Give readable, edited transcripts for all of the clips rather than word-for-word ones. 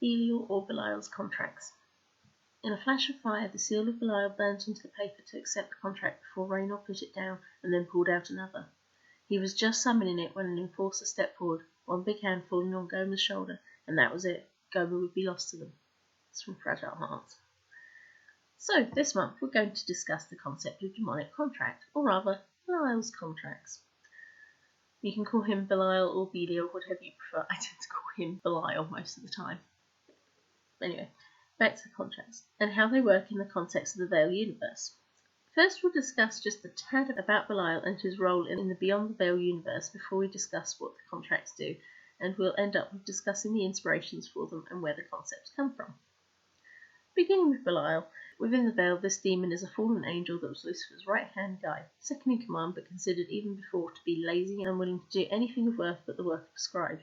Belial or Belial's contracts. In a flash of fire, the seal of Belial burnt into the paper to accept the contract before Raynor put it down and then pulled out another. He was just summoning it when an enforcer stepped forward, one big hand falling on Gomer's shoulder, and that was it. Gomer would be lost to them. It's from Fragile Hearts. So, this month we're going to discuss the concept of demonic contract, or rather, Belial's contracts. You can call him Belial or Belial, whatever you prefer. I tend to call him Belial most of the time. Anyway, back to the contracts, and how they work in the context of the Veil universe. First, we'll discuss just a tad about Belial and his role in the Beyond the Veil universe before we discuss what the contracts do, and we'll end up with discussing the inspirations for them and where the concepts come from. Beginning with Belial, within the Veil, this demon is a fallen angel that was Lucifer's right-hand guy, second in command but considered even before to be lazy and unwilling to do anything of worth but the work prescribed.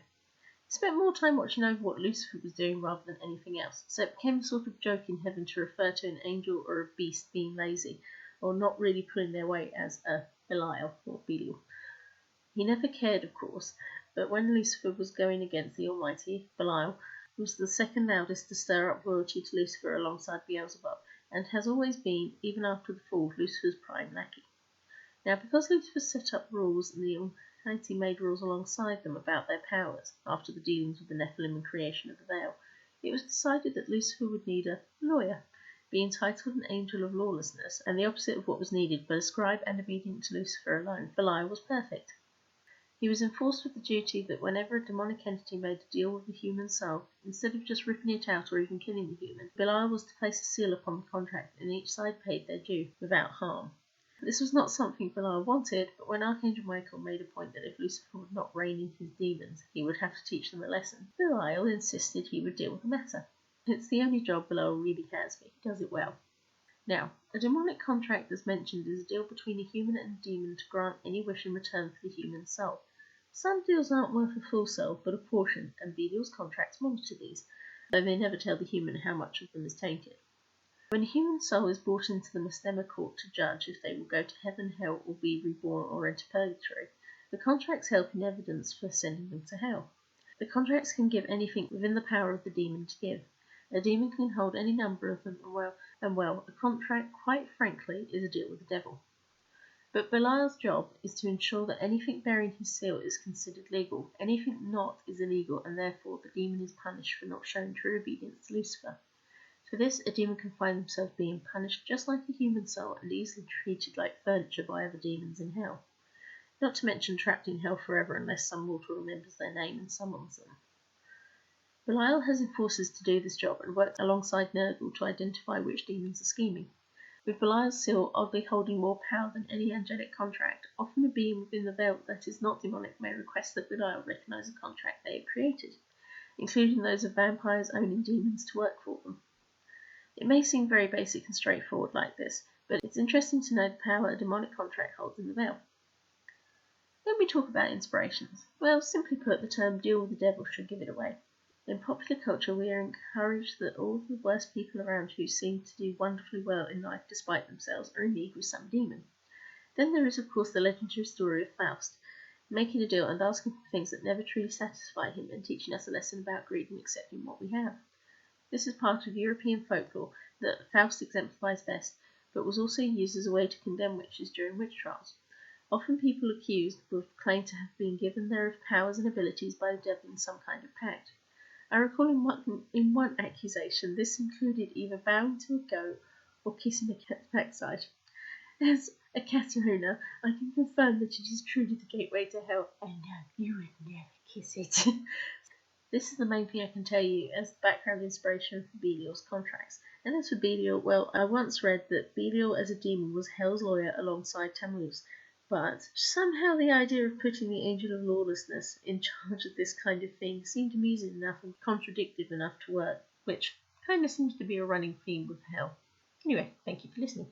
He spent more time watching over what Lucifer was doing rather than anything else, so it became a sort of joke in heaven to refer to an angel or a beast being lazy, or not really pulling their weight as a Belial or Belial. He never cared, of course, but when Lucifer was going against the Almighty, Belial was the second loudest to stir up royalty to Lucifer alongside Beelzebub, and has always been, even after the fall, Lucifer's prime lackey. Now, because Lucifer set up rules and the Almighty made rules alongside them about their powers, after the dealings with the Nephilim and creation of the Veil, it was decided that Lucifer would need a lawyer, be entitled an angel of lawlessness, and the opposite of what was needed, but a scribe and obedient to Lucifer alone. Belial was perfect. He was enforced with the duty that whenever a demonic entity made a deal with the human soul, instead of just ripping it out or even killing the human, Belial was to place a seal upon the contract, and each side paid their due, without harm. This was not something Belial wanted, but when Archangel Michael made a point that if Lucifer would not rein in his demons, he would have to teach them a lesson, Belial insisted he would deal with the matter. It's the only job Belial really has, but he does it well. Now, a demonic contract, as mentioned, is a deal between a human and a demon to grant any wish in return for the human soul. Some deals aren't worth a full soul, but a portion, and Belial's contracts monitor these, though they never tell the human how much of them is tainted. When a human soul is brought into the Mastema court to judge if they will go to heaven, hell, or be reborn or enter purgatory, the contracts help in evidence for sending them to hell. The contracts can give anything within the power of the demon to give. A demon can hold any number of them, and well, a contract, quite frankly, is a deal with the devil. But Belial's job is to ensure that anything bearing his seal is considered legal, anything not is illegal, and therefore the demon is punished for not showing true obedience to Lucifer. For this, a demon can find themselves being punished just like a human soul and easily treated like furniture by other demons in hell. Not to mention trapped in hell forever unless some mortal remembers their name and summons them. Belial has enforcers to do this job and works alongside Nurgle to identify which demons are scheming. With Belial's seal oddly holding more power than any angelic contract, often a being within the Veil that is not demonic may request that Belial recognise a contract they have created, including those of vampires owning demons to work for them. It may seem very basic and straightforward like this, but it's interesting to know the power a demonic contract holds in the Veil. Then we talk about inspirations. Well, simply put, the term deal with the devil should give it away. In popular culture, we are encouraged that all the worst people around who seem to do wonderfully well in life despite themselves are in league with some demon. Then there is, of course, the legendary story of Faust, making a deal and asking for things that never truly satisfy him and teaching us a lesson about greed and accepting what we have. This is part of European folklore that Faust exemplifies best, but was also used as a way to condemn witches during witch trials. Often people accused were claimed to have been given their powers and abilities by the devil in some kind of pact. I recall in one accusation this included either bowing to a goat or kissing a cat's backside. As a cat owner, I can confirm that it is truly the gateway to hell, and no, you would never kiss it. This is the main thing I can tell you as background inspiration for Belial's contracts. And as for Belial, well, I once read that Belial as a demon was Hell's lawyer alongside Tammuz, but somehow the idea of putting the angel of lawlessness in charge of this kind of thing seemed amusing enough and contradictive enough to work, which kind of seems to be a running theme with Hell. Anyway, thank you for listening.